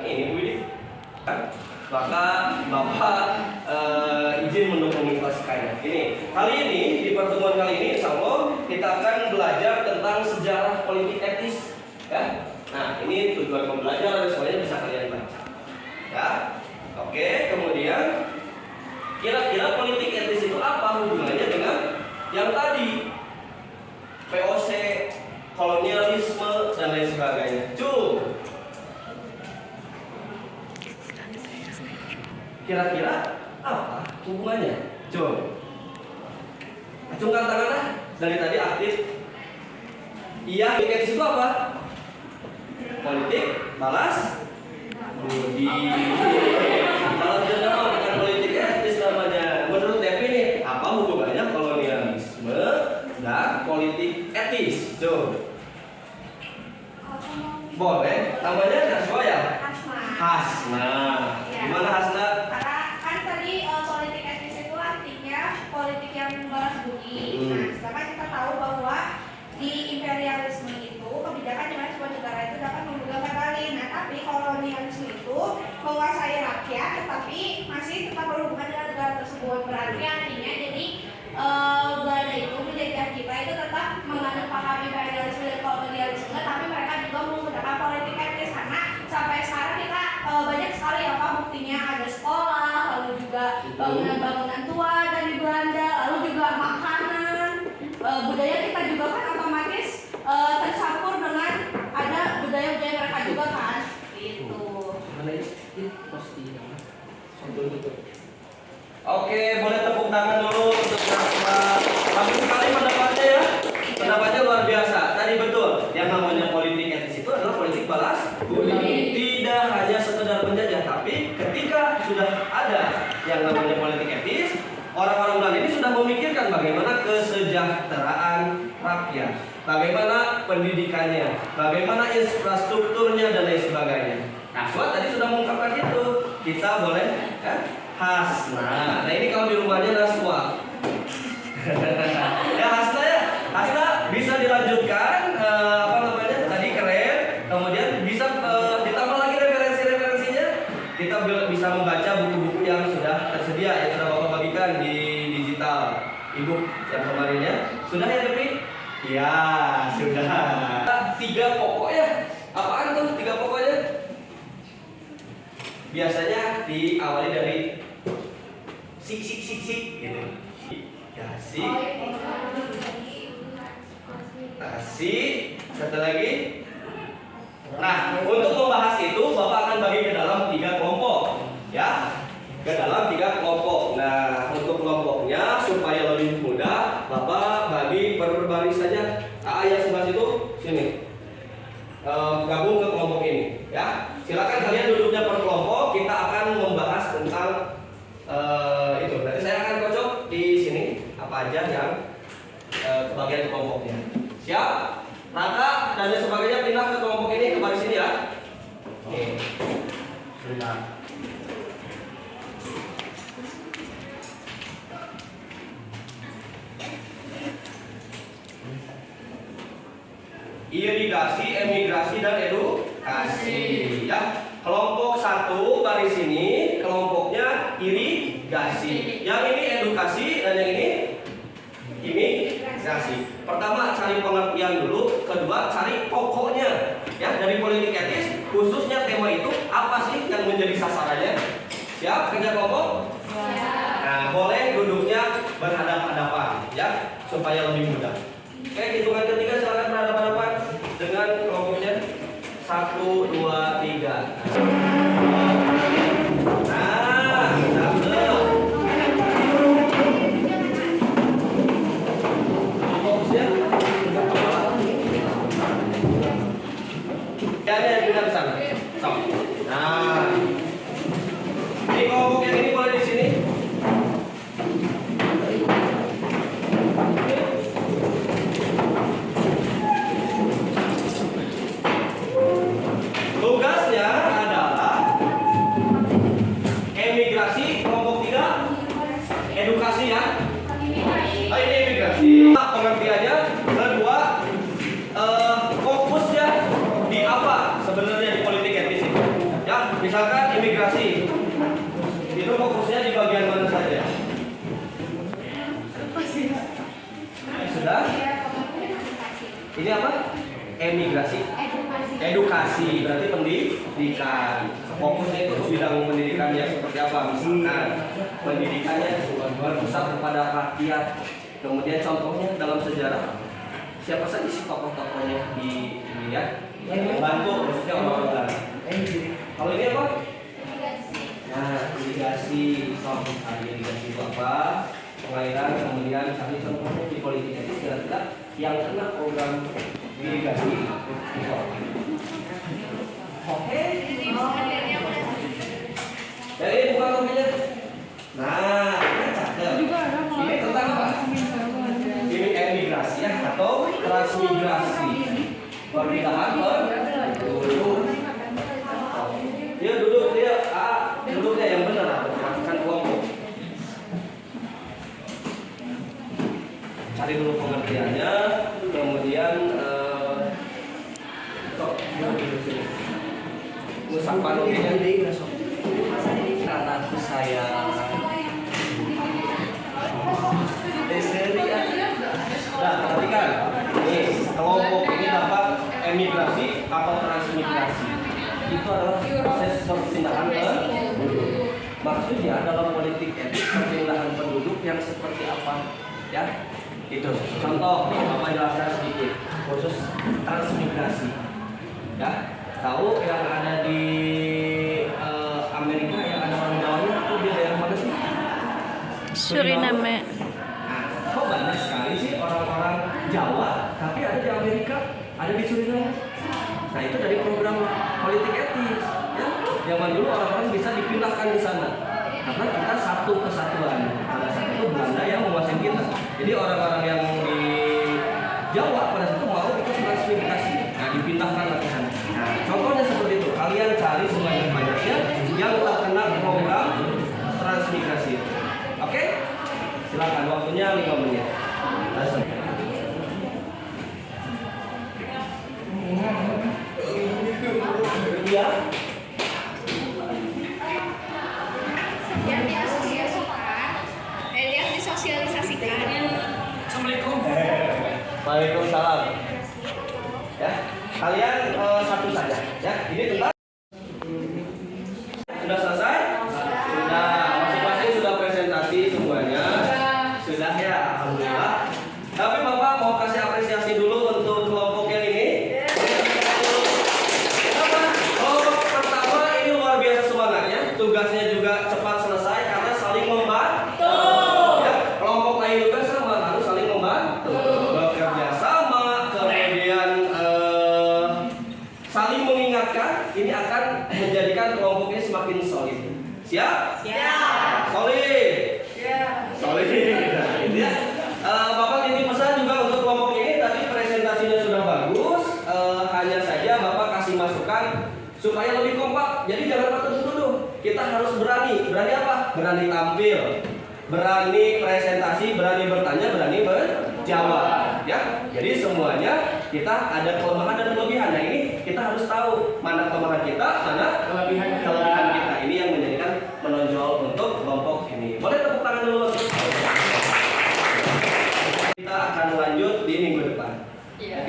ini Bu Widi. Maka Bapak izin untuk menginformasikannya. Kali ini di pertemuan kali ini, insya Allah kita akan belajar tentang sejarah politik etis. Ya. Nah, ini tujuan pembelajaran semuanya bisa kalian baca. Ya, oke. Kemudian kira-kira politik etis itu apa hubungannya dengan yang tadi? POC, kolonialisme dan lain sebagainya. Kira-kira apa hubungannya? Acungkan tangan dari tadi aktif. Iya, politik etis itu apa? Politik balas budi. Kalau tidak bukan politik etis namanya. Menurut Devi nih, apa hubungannya kolonialisme dan politik etis? Boleh. Namanya Hasna ya? Hasna. Gimana Hasna? Karena kan tadi politik etis itu artinya politik yang balas budi. Nah, sedangkan kita tahu bahwa di imperialisme itu kebijakan di mana sebuah negara itu dapat memegang kendali. Nah, tapi kolonialisme itu menguasai rakyat, tetapi masih tetap berhubungan dengan negara tersebut. Berarti artinya jadi Belanda itu menjajah kita itu tetap menganut paham imperialisme dan kolonialisme, tapi mereka juga menggunakan politik etis karena sampai sekarang kita banyak sekali apa buktinya ada sekolah, lalu juga bangunan-bangunan tua dari Belanda, lalu juga makanan, budaya kita juga kan otomatis tercampur dengan ada budaya-budaya mereka juga kan, itu. Oke, boleh tepuk tangan dulu untuk Nasma. Bagus sekali pendapatnya ya. Pendapatnya luar biasa. Tadi betul, yang namanya politik etis itu adalah politik balas budi. Tidak hanya sekedar penjajah, tapi ketika sudah ada yang namanya politik etis, orang-orang Belanda ini sudah memikirkan bagaimana kesejahteraan rakyat, bagaimana pendidikannya, bagaimana infrastrukturnya dan lain sebagainya. Naswa tadi sudah mengungkapkan itu. Kita boleh kan? Hasna. Nah ini kalau di rumahnya Naswa. Ya Hasna ya. Hasna bisa dilanjutkan apa namanya? Tadi keren. Kemudian bisa ditambah lagi referensi-referensinya. Kita bisa membaca buku-buku yang sudah tersedia yang sudah Bapak bagikan di digital e-book yang kemarinnya. Sudah ya Devi? Ya, sudah. 3 pokok ya. Apaan tuh 3 pokoknya? Biasanya diawali dari sik gitu. Kasih. Kasih. Satu lagi. Nah, untuk membahas itu Bapak akan bagi ke dalam 3 kelompok, ya. Ke dalam 3 kelompok. Nah, untuk kelompoknya supaya lebih mudah, Bapak bagi per baris saja. Yang sebelah situ sini. Gabung ke kelompok ini, ya. Silakan kalian duduknya per kelompok. Kita akan membahas tentang itu. Nanti saya akan kocok di sini apa aja yang kebagian kelompoknya. Siap? Raka dan lain sebagainya pindah ke kelompok ini, ke baris ini ya. Oke. Sebentar. Irigasi, emigrasi dan edukasi, ya. Kelompok 1 baris ini kelompoknya irigasi. Yang ini edukasi dan yang ini imigrasi. Pertama cari pengertian dulu, kedua cari pokoknya. Ya, dari politik etis khususnya tema itu apa sih yang menjadi sasarannya? Siap kerja kelompok? Nah, boleh duduknya berhadapan-hadapan ya, supaya lebih mudah. Oke, hitungan ketiga silakan berhadapan-hadapan dengan kelompoknya. 1, 2, 3. Nah, cakep. Fokusnya. Ya, pindah ke sana. Stop. Nah, ini kelompok yang ini boleh di sini. Tugasnya adalah Ini apa? Emigrasi. Edukasi berarti pendidikan. Fokusnya itu bidang pendidikannya seperti apa? Misalkan pendidikannya berpusat kepada rakyat. Kemudian contohnya dalam sejarah siapa saja sih tokoh-tokohnya di ini ya? Bantu maksudnya orang-orang. Kalau ini apa? Nah, irigasi. Irigasi itu apa? Pengairan, kemudian cari contohnya di politik itu kira-kira yang kena program irigasi. Oke. Jadi buka kopinya. Nah, cakep. Ini tentang apa? Ini emigrasi ya atau transmigrasi. Perpindahan penduduk. Dia duduk duduknya yang benar, bukan kelompok. Cari dulu pengertiannya, kemudian usapan ini anakku saya. Nah, perhatikan. Nih, kelompok ini dapat emigrasi atau transmigrasi. Itu adalah proses perpindahan penduduk. Maksudnya dalam politik etis perpindahan penduduk yang seperti apa? Ya, itu. Contoh, Bapak jelaskan sedikit. Khusus transmigrasi. Ya, tahu yang ada di Amerika yang ada orang Jawanya itu di daerah mana sih? Suriname. Kok banyak sekali sih orang-orang Jawa, tapi ada di Amerika, ada di Suriname. Nah itu dari program politik etis. Ya, zaman dulu orang-orang bisa dipindahkan di sana karena kita satu kesatuan. Pada saat itu Belanda yang menguasai kita. Jadi orang-orang yang di Jawa pada saat itu mau ikut transmigrasi. Nah dipindahkan ke sana. Nah contohnya seperti itu. Kalian cari sebanyak-banyaknya yang terkena program transmigrasi. Oke? Silakan waktunya 5 menit. Iya. Yang disosialisasikan. Assalamualaikum. Waalaikumsalam. Ya, kalian satu saja. Ya, ini tentang sudah selesai? Sudah. Masing-masing sudah presentasi semuanya. Sudah ya, alhamdulillah. Tapi Bapak mau kasih apresiasi dulu untuk kelompok yang ini. Kenapa? Kelompok pertama ini luar biasa semangatnya. Tugasnya juga cepat selesai karena saling membantu. Ya, kelompok lain juga sama, harus saling membantu. Bekerja sama, kemudian saling mengingatkan. Ini akan menjadikan kelompok ini semakin solid. Siap? Siap. Solid. Solid. Nah, ini ya. Bapak titip pesan juga untuk kelompok ini. Tadi presentasinya sudah bagus. Hanya saja Bapak kasih masukan supaya lebih kompak. Jadi jangan patut dulu. Kita harus berani. Berani apa? Berani tampil, berani presentasi, berani bertanya, berani berjawab. Ya. Jadi semuanya kita ada kelemahan dan kelebihan. Nah ini kita harus tahu mana kelemahan kita, mana kelebihan kita. Ini yang menjadikan menonjol untuk kelompok ini. Boleh tepuk tangan dulu. Kita akan lanjut di minggu depan. Ya.